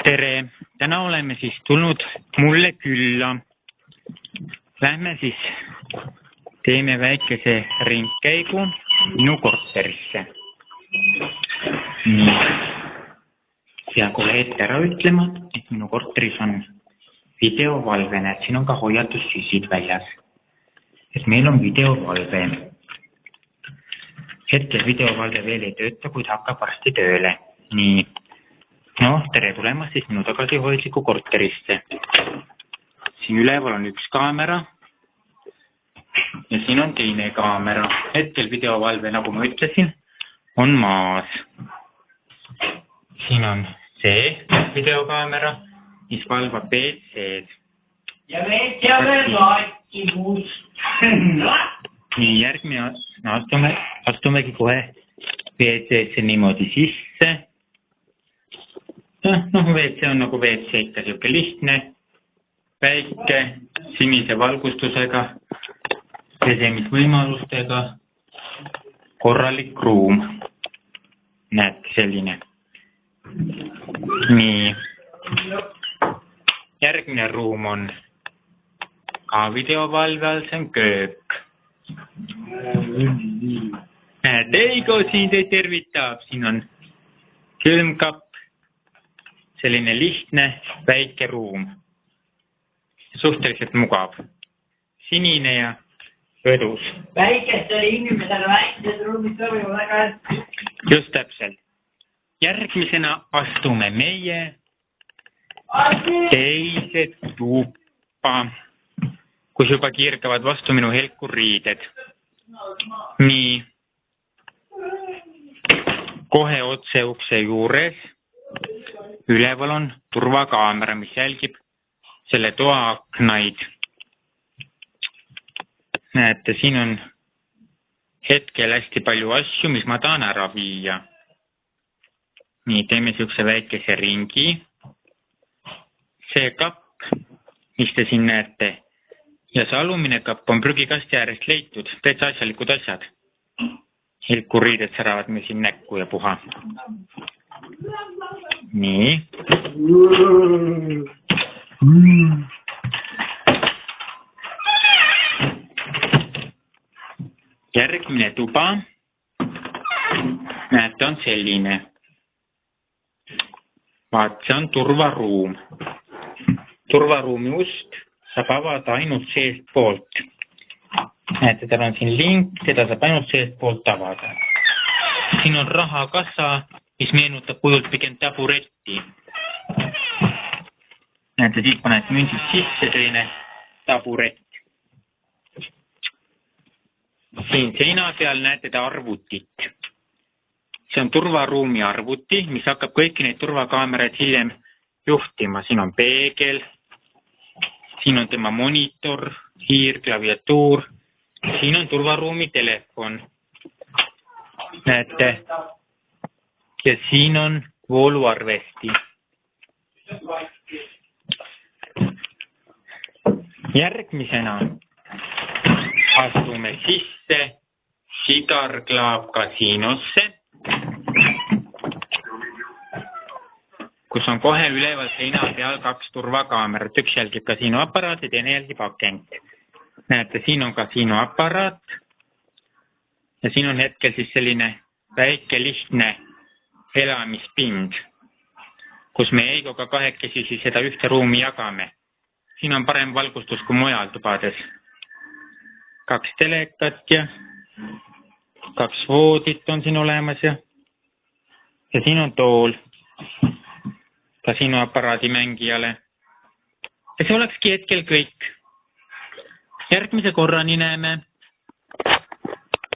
tere, täna oleme siis tulnud mulle külla. Lähme siis teeme väikese ringkäigu minu korterisse. Nii. Ja kohe ette ära ütlema, et minu korteris on videovalve, näed, siin on ka hoiatussüsid väljas. Et meil on videovalve. Hetkel videovalve veel ei tööta, kuid hakkab varsti tööle. Nii. No, tere tulemast siis minu tagasihoidliku korterisse. Siin üleval on üks kaamera ja siin on teine kaamera. Hetkel videovalve, nagu ma ütlesin, on maas. Siin on see videokaamera, mis valvab WC-d. Ja WC-d laatimus. Nii, järgmine astumegi kohe WC-sse niimoodi sisse. Noh, WC on nagu WC ikka siuke lihtne, väike, sinise valgustusega, pesemisvõimalustega, korralik ruum. Näete, selline. Nii. Järgmine ruum on ka videovalve all, see on köök. Näete, Eigo siin teid tervitab, siin on külmkapp. Selline lihtne, väike ruum. Suhteliselt mugav. Sinine ja õdus. Väikestele inimesele väikesed ruumid sobivad väga hästi. Just täpselt. Järgmisena astume meie teise tuppa, kus juba kirgavad vastu minu helkurriided. Nii. Kohe otse ukse juures. Üleval on turvakaamera, mis jälgib selle toa aknaid. Näete, siin on hetkel hästi palju asju, mis ma tahan ära viia. Nii, teeme siukse väikese ringi. See kapp, mis te siin näete, ja see alumine kapp on prügikasti äärest leitud. Täitsa asjalikud asjad. Helkuriided säravad meil siin näkku ja puha. Nii. Järgmine tuba. Näete, on selline. Vaat, see on turvaruum. Turvaruumi ust saab avada ainult seest poolt. Näete, tal on siin link, seda saab ainult seest poolt avada. Siin on rahakassa, mis meenutab kujult pigem taburetti. Näete, siit paned mündid sisse, selline taburett. Siin seina peal näete te arvutit. See on turvaruumi arvuti, mis hakkab kõiki neid turvakaameraid hiljem juhtima. Siin on peegel, siin on tema monitor, hiir, klaviatuur, siin on turvaruumi telefon. Näete. Ja siin on vooluarvesti. Järgmisena astume sisse Cigar Club kasiinosse, kus on kohe üleval seina peal 2 turvakaamerat. Üks jälgib kasiinoaparaat ja teine jälgib akent. Näete, siin on kasiinoaparaat ja siin on hetkel siis selline väike lihtne elamispind, kus me Eigoga kahekesi siis seda ühte ruumi jagame. Siin on parem valgustus kui mujal tubades. 2 telekat ja 2 voodit on siin olemas ja siin on tool kasiinoaparaadi mängijale. Ja see olekski hetkel kõik. Järgmise korrani näeme.